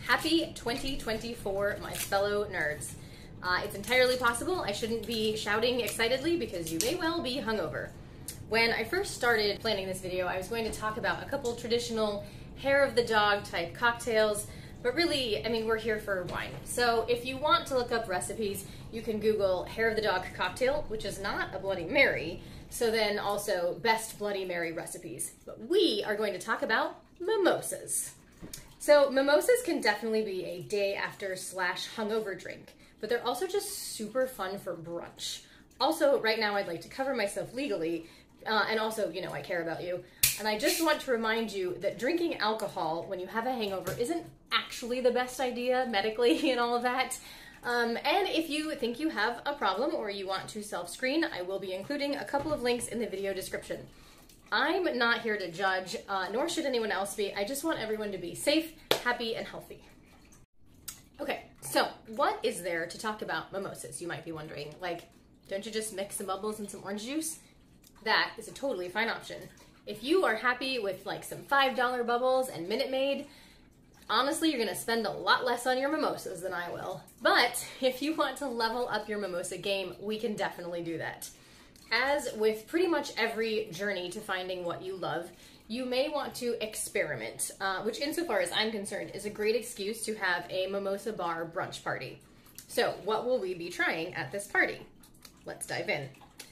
Happy 2024, my fellow nerds. It's entirely possible I shouldn't be shouting excitedly because you may well be hungover. When I first started planning this video, I was going to talk about a couple traditional hair of the dog type cocktails, but really, I mean, we're here for wine. So if you want to look up recipes, you can Google hair of the dog cocktail, which is not a Bloody Mary, so then also best Bloody Mary recipes. But we are going to talk about mimosas. So mimosas can definitely be a day after / hungover drink, but they're also just super fun for brunch. Also, right now I'd like to cover myself legally, and also, you know, I care about you. And I just want to remind you that drinking alcohol when you have a hangover isn't actually the best idea medically and all of that. And if you think you have a problem or you want to self-screen, I will be including a couple of links in the video description. I'm not here to judge, nor should anyone else be. I just want everyone to be safe, happy, and healthy. Okay, so what is there to talk about mimosas, you might be wondering? Like, don't you just mix some bubbles and some orange juice? That is a totally fine option. If you are happy with like some $5 bubbles and Minute Maid, honestly, you're gonna spend a lot less on your mimosas than I will. But if you want to level up your mimosa game, we can definitely do that. As with pretty much every journey to finding what you love, you may want to experiment, which insofar as I'm concerned is a great excuse to have a mimosa bar brunch party. So what will we be trying at this party? Let's dive in.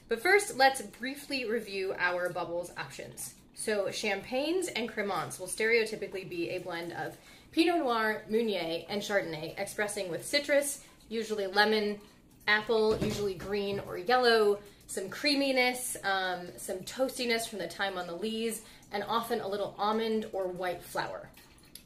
But first, let's briefly review our bubbles options. So champagnes and cremants will stereotypically be a blend of Pinot Noir, Meunier, and Chardonnay, expressing with citrus, usually lemon, apple, usually green or yellow, some creaminess, some toastiness from the time on the lees, and often a little almond or white flour.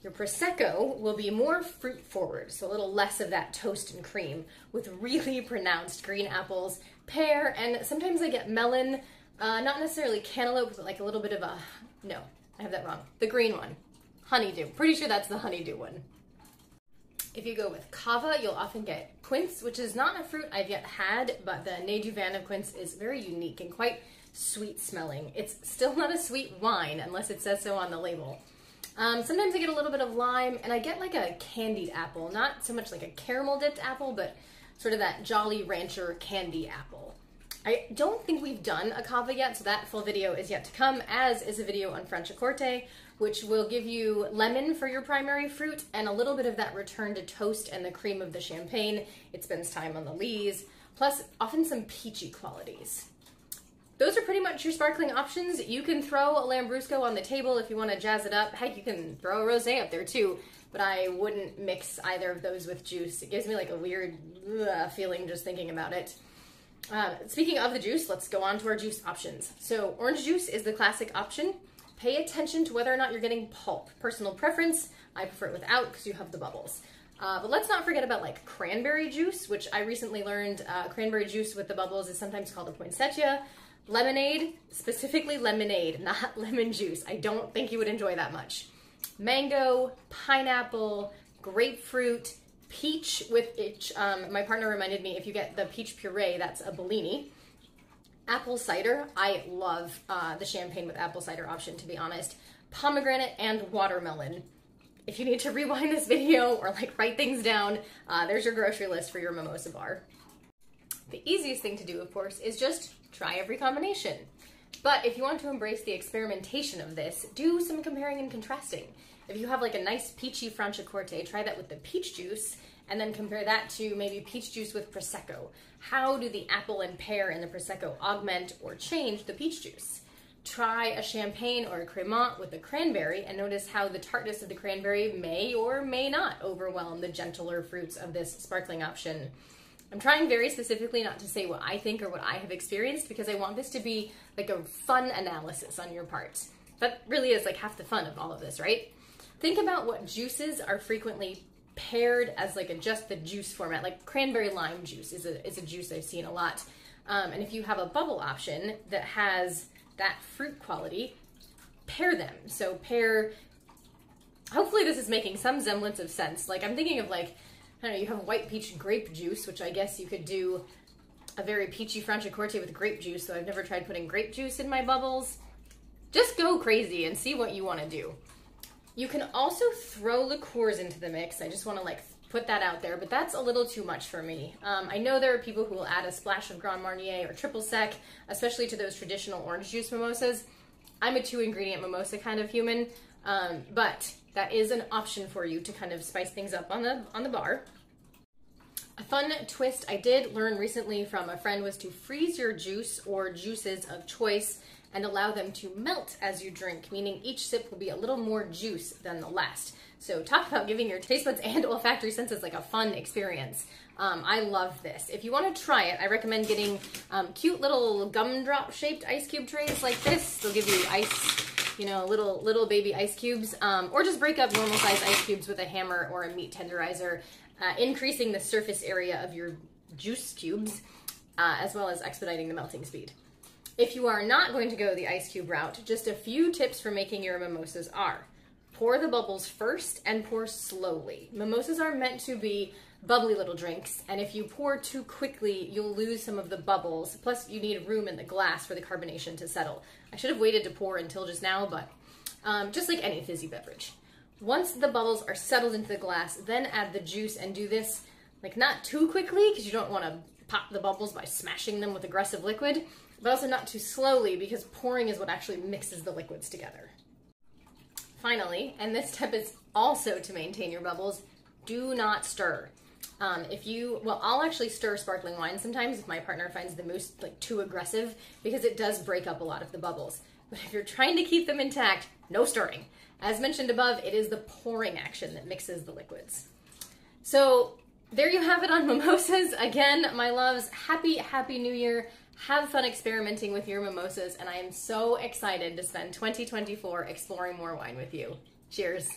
Your Prosecco will be more fruit forward, so a little less of that toast and cream, with really pronounced green apples, pear, and sometimes I get melon, not necessarily cantaloupe, but like a little bit of a, no, I have that wrong, the green one, honeydew. Pretty sure that's the honeydew one. If you go with cava, you'll often get quince, which is not a fruit I've yet had, but the nez du vin of quince is very unique and quite sweet smelling. It's still not a sweet wine unless it says so on the label. Sometimes I get a little bit of lime, and I get like a candied apple, not so much like a caramel dipped apple, but sort of that Jolly Rancher candy apple. I don't think we've done a cava yet, so that full video is yet to come, as is a video on Franciacorta, which will give you lemon for your primary fruit and a little bit of that return to toast and the cream of the champagne. It spends time on the lees, plus often some peachy qualities. Those are pretty much your sparkling options. You can throw a Lambrusco on the table if you want to jazz it up. Heck, you can throw a rosé up there too, but I wouldn't mix either of those with juice. It gives me like a weird feeling just thinking about it. Speaking of the juice, let's go on to our juice options. So orange juice is the classic option. Pay attention to whether or not you're getting pulp. Personal preference, I prefer it without because you have the bubbles. But let's not forget about like cranberry juice, which I recently learned cranberry juice with the bubbles is sometimes called a poinsettia. Lemonade, specifically lemonade, not lemon juice. I don't think you would enjoy that much. Mango, pineapple, grapefruit, peach with it. My partner reminded me if you get the peach puree, that's a Bellini. Apple cider, I love the champagne with apple cider option, to be honest. Pomegranate and watermelon. If you need to rewind this video or like write things down, there's your grocery list for your mimosa bar. The easiest thing to do, of course, is just try every combination. But if you want to embrace the experimentation of this, do some comparing and contrasting. If you have like a nice peachy Franciacorta, try that with the peach juice, and then compare that to maybe peach juice with Prosecco. How do the apple and pear in the Prosecco augment or change the peach juice? Try a champagne or a cremant with the cranberry and notice how the tartness of the cranberry may or may not overwhelm the gentler fruits of this sparkling option. I'm trying very specifically not to say what I think or what I have experienced because I want this to be like a fun analysis on your part. That really is like half the fun of all of this, right? Think about what juices are frequently paired as like just the juice format, like cranberry lime juice is a juice I've seen a lot. And if you have a bubble option that has that fruit quality, pair them. So pair, hopefully this is making some semblance of sense. Like I'm thinking of like, I don't know, you have white peach grape juice, which I guess you could do a very peachy Franciacorta with grape juice, so I've never tried putting grape juice in my bubbles. Just go crazy and see what you want to do. You can also throw liqueurs into the mix. I just want to like put that out there, but that's a little too much for me. I know there are people who will add a splash of Grand Marnier or triple sec, especially to those traditional orange juice mimosas. I'm a 2-ingredient mimosa kind of human, but that is an option for you to kind of spice things up on the bar. A fun twist I did learn recently from a friend was to freeze your juice or juices of choice and allow them to melt as you drink, meaning each sip will be a little more juice than the last. So talk about giving your taste buds and olfactory senses like a fun experience. I love this. If you want to try it, I recommend getting cute little gumdrop shaped ice cube trays like this. They'll give you ice, you know, little baby ice cubes, or just break up normal size ice cubes with a hammer or a meat tenderizer, increasing the surface area of your juice cubes, as well as expediting the melting speed. If you are not going to go the ice cube route, just a few tips for making your mimosas are: pour the bubbles first and pour slowly. Mimosas are meant to be bubbly little drinks, and if you pour too quickly, you'll lose some of the bubbles. Plus, you need room in the glass for the carbonation to settle. I should have waited to pour until just now, but just like any fizzy beverage. Once the bubbles are settled into the glass, then add the juice and do this like not too quickly because you don't want to pop the bubbles by smashing them with aggressive liquid, but also not too slowly because pouring is what actually mixes the liquids together. Finally, and this tip is also to maintain your bubbles, do not stir. I'll actually stir sparkling wine sometimes if my partner finds the mousse like too aggressive because it does break up a lot of the bubbles. But if you're trying to keep them intact, no stirring. As mentioned above, it is the pouring action that mixes the liquids. So there you have it on mimosas. Again, my loves, happy New Year. Have fun experimenting with your mimosas, and I am so excited to spend 2024 exploring more wine with you. Cheers.